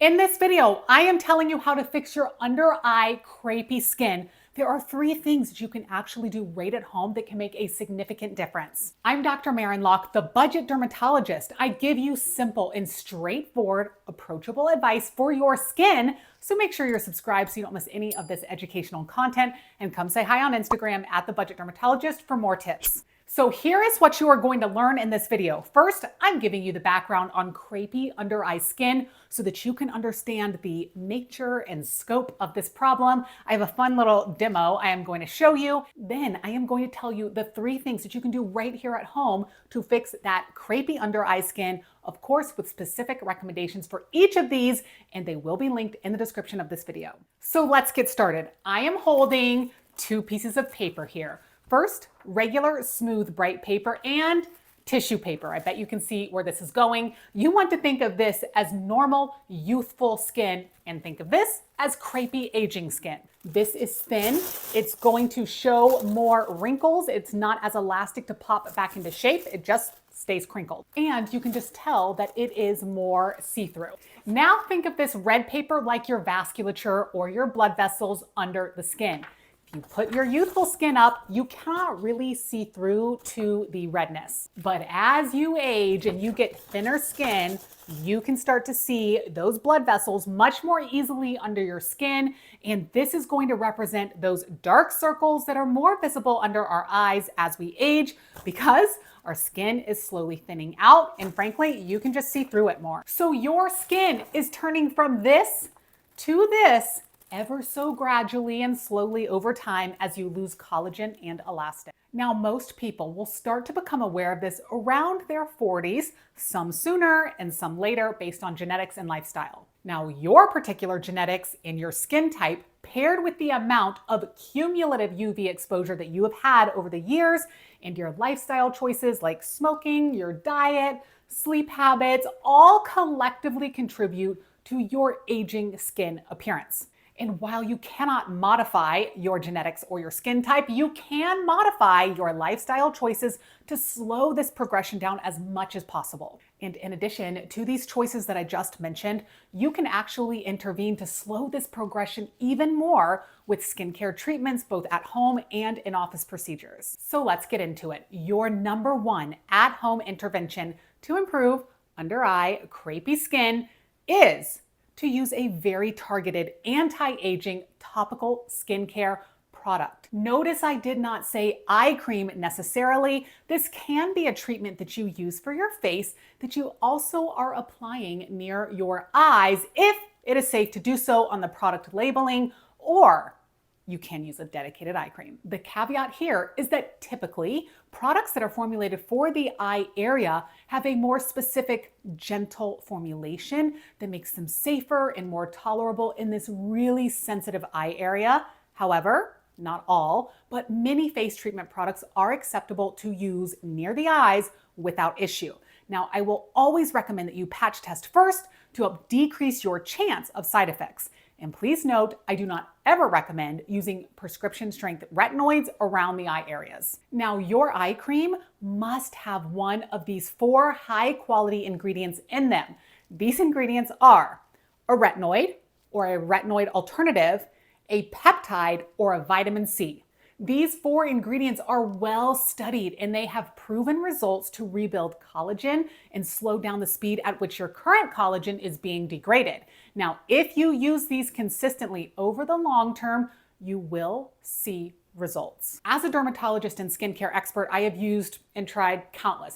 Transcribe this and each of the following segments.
In this video, I am telling you how to fix your under eye crepey skin. There are 3 things that you can actually do right at home that can make a significant difference. I'm Dr. Maren Locke, the budget dermatologist. I give you simple and straightforward, approachable advice for your skin. So make sure you're subscribed so you don't miss any of this educational content, and come say hi on Instagram at the budget dermatologist for more tips. So here is what you are going to learn in this video. First, I'm giving you the background on crepey under eye skin so that you can understand the nature and scope of this problem. I have a fun little demo I am going to show you. Then I am going to tell you the 3 things that you can do right here at home to fix that crepey under eye skin, of course, with specific recommendations for each of these, and they will be linked in the description of this video. So let's get started. I am holding 2 pieces of paper here. First, regular, smooth, bright paper and tissue paper. I bet you can see where this is going. You want to think of this as normal, youthful skin, and think of this as crepey, aging skin. This is thin. It's going to show more wrinkles. It's not as elastic to pop back into shape. It just stays crinkled. And you can just tell that it is more see-through. Now think of this red paper like your vasculature or your blood vessels under the skin. You put your youthful skin up, you cannot really see through to the redness. But as you age and you get thinner skin, you can start to see those blood vessels much more easily under your skin. And this is going to represent those dark circles that are more visible under our eyes as we age, because our skin is slowly thinning out. And frankly, you can just see through it more. So your skin is turning from this to this ever so gradually and slowly over time as you lose collagen and elastin. Now, most people will start to become aware of this around their 40s, some sooner and some later based on genetics and lifestyle. Now, your particular genetics and your skin type paired with the amount of cumulative UV exposure that you have had over the years and your lifestyle choices like smoking, your diet, sleep habits, all collectively contribute to your aging skin appearance. And while you cannot modify your genetics or your skin type, you can modify your lifestyle choices to slow this progression down as much as possible. And in addition to these choices that I just mentioned, you can actually intervene to slow this progression even more with skincare treatments, both at home and in office procedures. So let's get into it. Your number 1 at-home intervention to improve under eye crepey skin is to use a very targeted anti-aging topical skincare product. Notice I did not say eye cream necessarily. This can be a treatment that you use for your face that you also are applying near your eyes if it is safe to do so on the product labeling, or you can use a dedicated eye cream. The caveat here is that typically products that are formulated for the eye area have a more specific, gentle formulation that makes them safer and more tolerable in this really sensitive eye area. However, not all, but many face treatment products are acceptable to use near the eyes without issue. Now, I will always recommend that you patch test first to help decrease your chance of side effects. And please note, I do not ever recommend using prescription strength retinoids around the eye areas. Now, your eye cream must have one of these 4 high quality ingredients in them. These ingredients are a retinoid or a retinoid alternative, a peptide, or a vitamin C. These 4 ingredients are well studied and they have proven results to rebuild collagen and slow down the speed at which your current collagen is being degraded. Now, if you use these consistently over the long term, you will see results. As a dermatologist and skincare expert, I have used and tried countless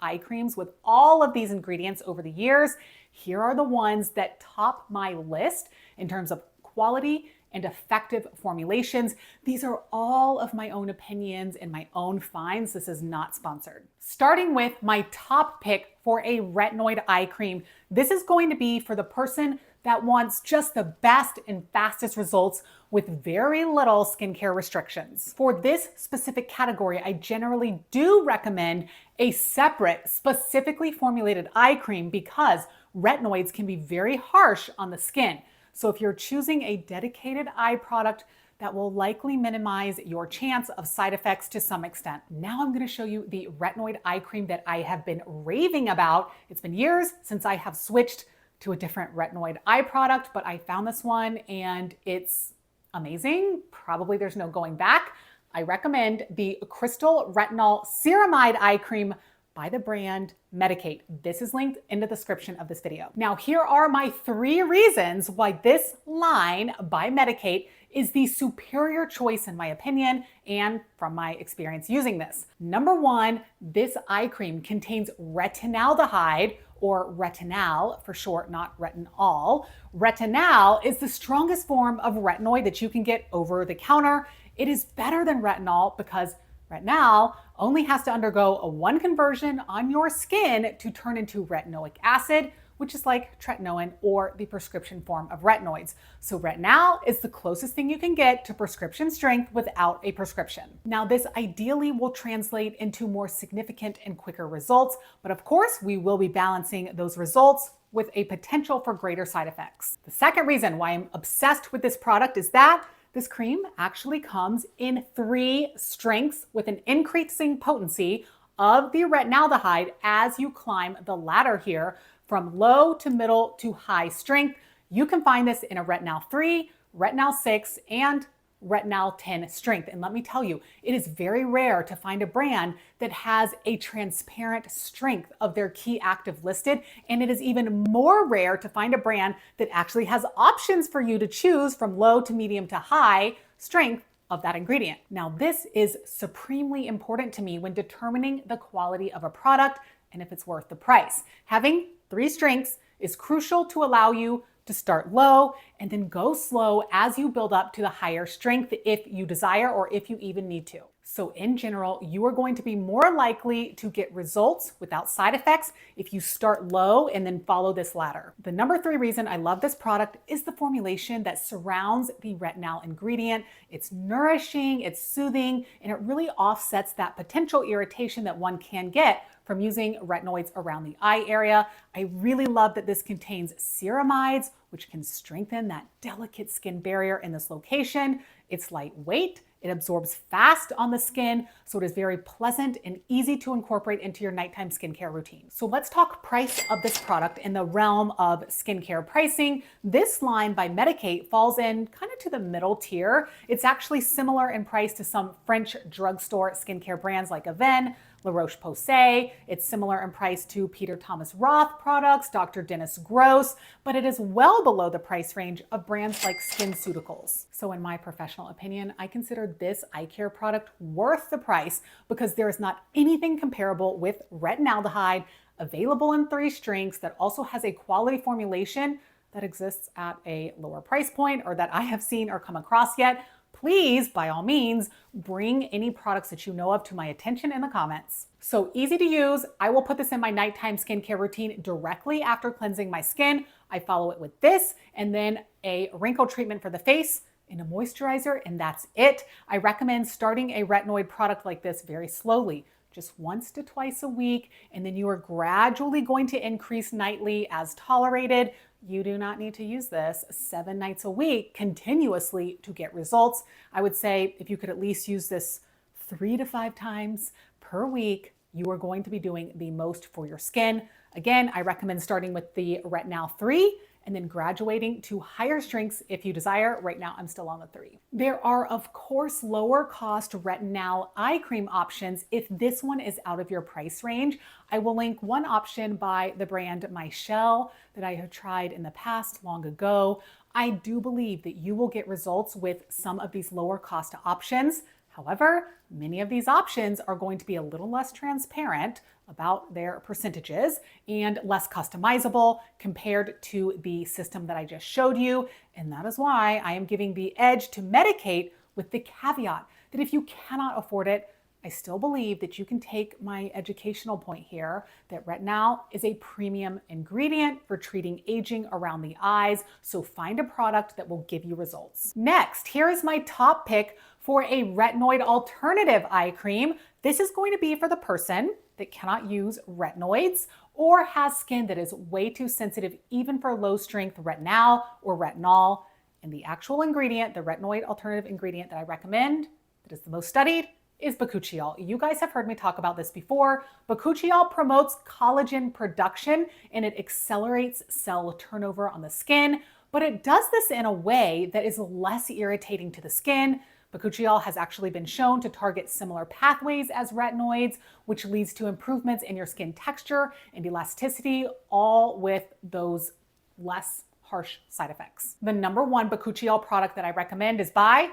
eye creams with all of these ingredients over the years. Here are the ones that top my list in terms of quality and effective formulations. These are all of my own opinions and my own finds. This is not sponsored. Starting with my top pick for a retinoid eye cream. This is going to be for the person that wants just the best and fastest results with very little skincare restrictions. For this specific category, I generally do recommend a separate, specifically formulated eye cream because retinoids can be very harsh on the skin. So if you're choosing a dedicated eye product, that will likely minimize your chance of side effects to some extent. Now I'm going to show you the retinoid eye cream that I have been raving about. It's been years since I have switched to a different retinoid eye product, but I found this one and it's amazing. Probably there's no going back. I recommend the Crystal Retinol Ceramide Eye Cream by the brand Medik8. This is linked in the description of this video. Now, here are my 3 reasons why this line by Medik8 is the superior choice in my opinion and from my experience using this. Number 1, this eye cream contains retinaldehyde, or Retinal for short, not retinol. Retinal is the strongest form of retinoid that you can get over the counter. It is better than retinol because Retinal only has to undergo a 1 conversion on your skin to turn into retinoic acid, which is like tretinoin or the prescription form of retinoids. So Retinal is the closest thing you can get to prescription strength without a prescription. Now, this ideally will translate into more significant and quicker results, but of course we will be balancing those results with a potential for greater side effects. The second reason why I'm obsessed with this product is that this cream actually comes in 3 strengths with an increasing potency of the retinaldehyde as you climb the ladder here from low to middle to high strength. You can find this in a Retinal 3, Retinal 6, and Retinal 10 strength. And let me tell you, it is very rare to find a brand that has a transparent strength of their key active listed. And it is even more rare to find a brand that actually has options for you to choose from low to medium to high strength of that ingredient. Now, this is supremely important to me when determining the quality of a product and if it's worth the price. Having 3 strengths is crucial to allow you to start low and then go slow as you build up to the higher strength if you desire or if you even need to. So in general, you are going to be more likely to get results without side effects if you start low and then follow this ladder. The number 3 reason I love this product is the formulation that surrounds the retinal ingredient. It's nourishing, it's soothing, and it really offsets that potential irritation that one can get from using retinoids around the eye area. I really love that this contains ceramides, which can strengthen that delicate skin barrier in this location. It's lightweight, it absorbs fast on the skin, so it is very pleasant and easy to incorporate into your nighttime skincare routine. So let's talk price of this product in the realm of skincare pricing. This line by Medik8 falls in kind of to the middle tier. It's actually similar in price to some French drugstore skincare brands like Avène, La Roche-Posay. It's similar in price to Peter Thomas Roth products, Dr. Dennis Gross, but it is well below the price range of brands like SkinCeuticals. So in my professional opinion, I consider this eye care product worth the price because there is not anything comparable with retinaldehyde available in 3 strengths that also has a quality formulation that exists at a lower price point or that I have seen or come across yet. Please, by all means, bring any products that you know of to my attention in the comments. So easy to use. I will put this in my nighttime skincare routine directly after cleansing my skin. I follow it with this and then a wrinkle treatment for the face and a moisturizer, and that's it. I recommend starting a retinoid product like this very slowly, just once to twice a week, and then you are gradually going to increase nightly as tolerated. You do not need to use this 7 nights a week continuously to get results. I would say if you could at least use this 3 to 5 times per week, you are going to be doing the most for your skin. Again, I recommend starting with the Retinal 3 and then graduating to higher strengths if you desire. Right now, I'm still on the 3. There are, of course, lower cost Retinal eye cream options if this one is out of your price range. I will link one option by the brand Michelle that I have tried in the past long ago. I do believe that you will get results with some of these lower cost options. However, many of these options are going to be a little less transparent about their percentages and less customizable compared to the system that I just showed you. And that is why I am giving the edge to Medik8 with the caveat that if you cannot afford it, I still believe that you can take my educational point here that Retinal is a premium ingredient for treating aging around the eyes. So find a product that will give you results. Next, here is my top pick for a retinoid alternative eye cream. This is going to be for the person that cannot use retinoids or has skin that is way too sensitive even for low strength retinal or retinol. And the actual ingredient, the retinoid alternative ingredient that I recommend, that is the most studied, is Bakuchiol. You guys have heard me talk about this before. Bakuchiol promotes collagen production and it accelerates cell turnover on the skin, but it does this in a way that is less irritating to the skin. Bakuchiol has actually been shown to target similar pathways as retinoids, which leads to improvements in your skin texture and elasticity, all with those less harsh side effects. The number one Bakuchiol product that I recommend is by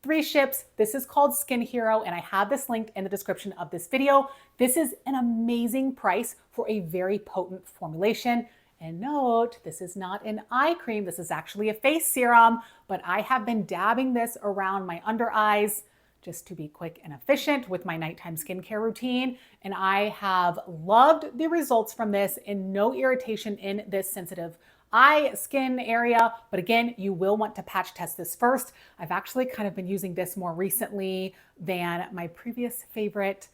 3 ships. This is called Skin Hero, and I have this linked in the description of this video. This is an amazing price for a very potent formulation. And note, this is not an eye cream. This is actually a face serum, but I have been dabbing this around my under eyes just to be quick and efficient with my nighttime skincare routine. And I have loved the results from this and no irritation in this sensitive eye skin area. But again, you will want to patch test this first. I've actually kind of been using this more recently than my previous favorite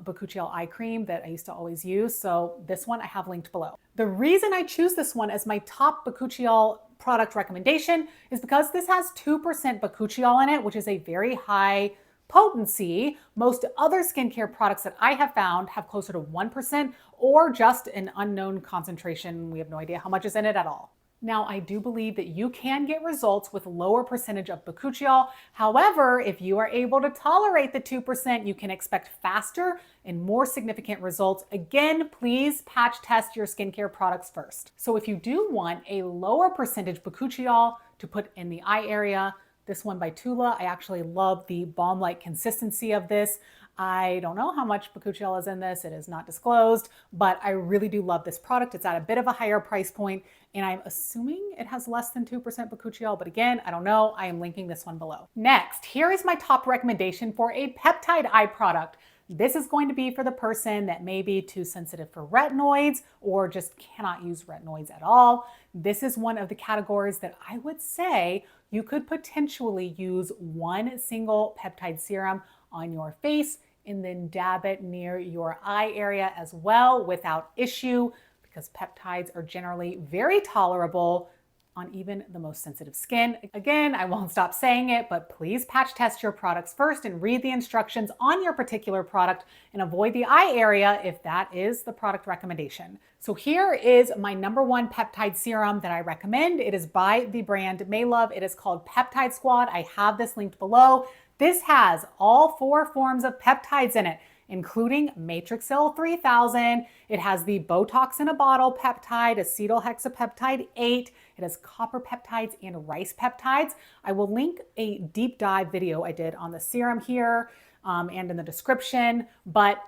Bakuchiol eye cream that I used to always use. So this one I have linked below. The reason I choose this one as my top Bakuchiol product recommendation is because this has 2% Bakuchiol in it, which is a very high potency. Most other skincare products that I have found have closer to 1% or just an unknown concentration. We have no idea how much is in it at all. Now, I do believe that you can get results with lower percentage of Bakuchiol. However, if you are able to tolerate the 2%, you can expect faster and more significant results. Again, please patch test your skincare products first. So if you do want a lower percentage Bakuchiol to put in the eye area, this one by Tula, I actually love the balm-like consistency of this. I don't know how much Bakuchiol is in this. It is not disclosed, but I really do love this product. It's at a bit of a higher price point, and I'm assuming it has less than 2% Bakuchiol, but again, I don't know. I am linking this one below. Next, here is my top recommendation for a peptide eye product. This is going to be for the person that may be too sensitive for retinoids or just cannot use retinoids at all. This is one of the categories that I would say you could potentially use one single peptide serum on your face and then dab it near your eye area as well without issue, because peptides are generally very tolerable on even the most sensitive skin. Again, I won't stop saying it, but please patch test your products first and read the instructions on your particular product and avoid the eye area if that is the product recommendation. So here is my number one peptide serum that I recommend. It is by the brand Maylove. It is called Peptide Squad. I have this linked below. This has all 4 forms of peptides in it, including Matrixyl 3000. It has the Botox in a bottle peptide, acetohexapeptide 8. It has copper peptides and rice peptides. I will link a deep dive video I did on the serum here and in the description, but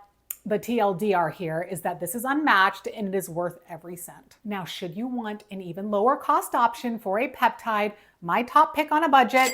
the TLDR here is that this is unmatched and it is worth every cent. Now, should you want an even lower cost option for a peptide, my top pick on a budget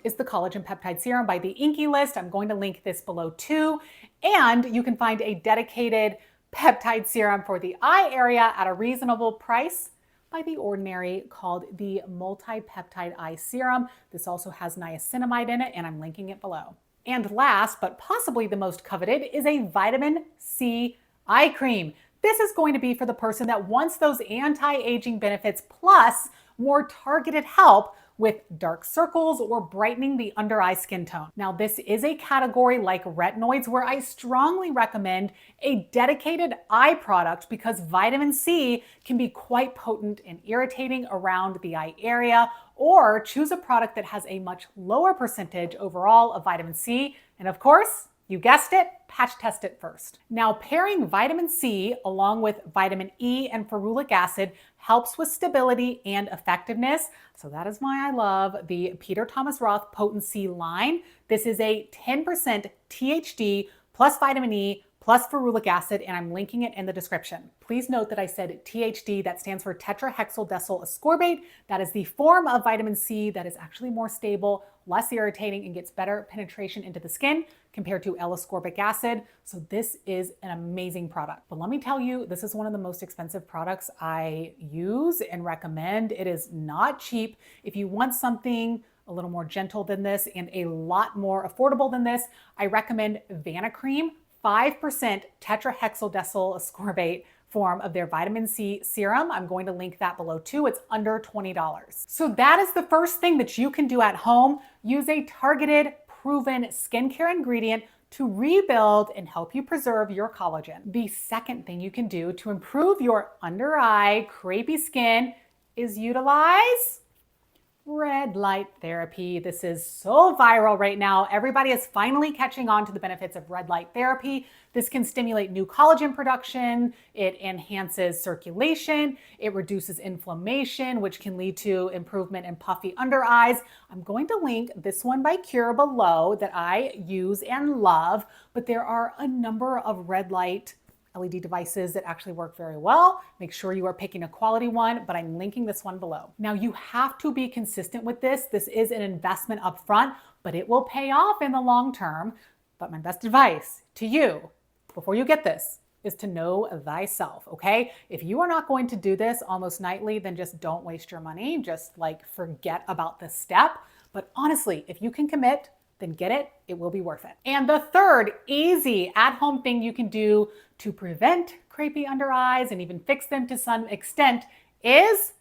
is the Collagen Peptide Serum by the Inky List. I'm going to link this below too. And you can find a dedicated peptide serum for the eye area at a reasonable price by The Ordinary called the Multi-Peptide Eye Serum. This also has niacinamide in it, and I'm linking it below. And last, but possibly the most coveted, is a vitamin C eye cream. This is going to be for the person that wants those anti-aging benefits plus more targeted help with dark circles or brightening the under eye skin tone. Now, this is a category like retinoids where I strongly recommend a dedicated eye product because vitamin C can be quite potent and irritating around the eye area, or choose a product that has a much lower percentage overall of vitamin C. And of course, you guessed it, patch test it first. Now, pairing vitamin C along with vitamin E and ferulic acid helps with stability and effectiveness. So that is why I love the Peter Thomas Roth Potency line. This is a 10% THD plus vitamin E plus ferulic acid, and I'm linking it in the description. Please note that I said THD, that stands for tetrahexyldecyl ascorbate. That is the form of vitamin C that is actually more stable, less irritating, and gets better penetration into the skin compared to L-ascorbic acid. So this is an amazing product. But let me tell you, this is one of the most expensive products I use and recommend. It is not cheap. If you want something a little more gentle than this and a lot more affordable than this, I recommend Vanicream 5% tetrahexyldecyl ascorbate form of their vitamin C serum. I'm going to link that below too. It's under $20. So that is the first thing that you can do at home. Use a targeted, proven skincare ingredient to rebuild and help you preserve your collagen. The second thing you can do to improve your under eye crepey skin is utilize red light therapy. This is so viral right now. Everybody is finally catching on to the benefits of red light therapy. This can stimulate new collagen production. It enhances circulation. It reduces inflammation, which can lead to improvement in puffy under eyes. I'm going to link this one by Cure below that I use and love, but there are a number of red light LED devices that actually work very well. Make sure you are picking a quality one, but I'm linking this one below. Now you have to be consistent with this. This is an investment up front, but it will pay off in the long term. But my best advice to you before you get this is to know thyself, okay? If you are not going to do this almost nightly, then just don't waste your money. Just like forget about this step. But honestly, if you can commit, then get it. It will be worth it. And the third easy at-home thing you can do to prevent crepey under eyes and even fix them to some extent is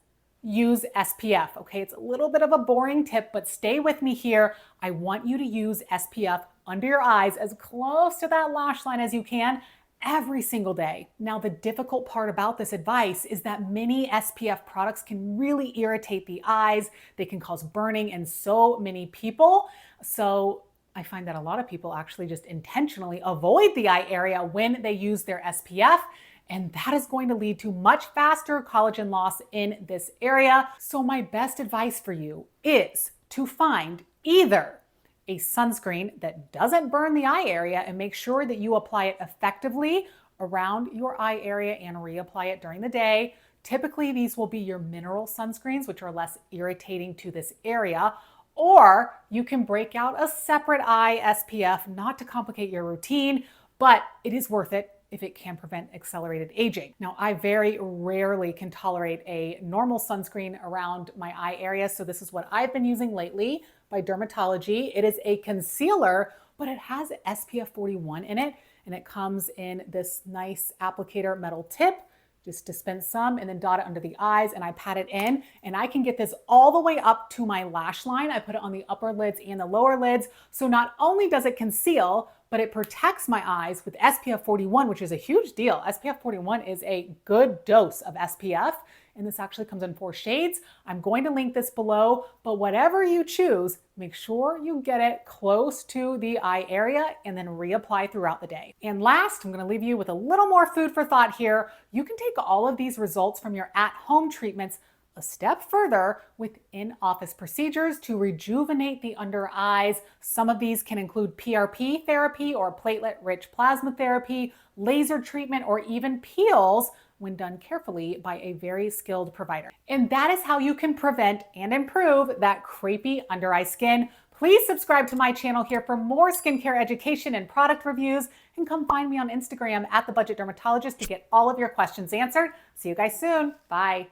use SPF. Okay, it's a little bit of a boring tip, but stay with me here. I want you to use SPF under your eyes as close to that lash line as you can every single day. Now, the difficult part about this advice is that many SPF products can really irritate the eyes. They can cause burning in so many people. So I find that a lot of people actually just intentionally avoid the eye area when they use their SPF, and that is going to lead to much faster collagen loss in this area. So my best advice for you is to find either a sunscreen that doesn't burn the eye area and make sure that you apply it effectively around your eye area and reapply it during the day. Typically, these will be your mineral sunscreens, which are less irritating to this area. Or you can break out a separate eye SPF, not to complicate your routine, but it is worth it if it can prevent accelerated aging. Now, I very rarely can tolerate a normal sunscreen around my eye area, so this is what I've been using lately by Dermatology. It is a concealer, but it has SPF 41 in it, and it comes in this nice applicator metal tip. Just dispense some and then dot it under the eyes, and I pat it in, and I can get this all the way up to my lash line. I put it on the upper lids and the lower lids. So not only does it conceal, but it protects my eyes with SPF 41, which is a huge deal. SPF 41 is a good dose of SPF, and this actually comes in 4 shades. I'm going to link this below, but whatever you choose, make sure you get it close to the eye area and then reapply throughout the day. And last, I'm going to leave you with a little more food for thought here. You can take all of these results from your at-home treatments a step further with in-office procedures to rejuvenate the under eyes. Some of these can include PRP therapy or platelet-rich plasma therapy, laser treatment, or even peels when done carefully by a very skilled provider. And that is how you can prevent and improve that crepey under eye skin. Please subscribe to my channel here for more skincare education and product reviews, and come find me on Instagram at The Budget Dermatologist to get all of your questions answered. See you guys soon. Bye.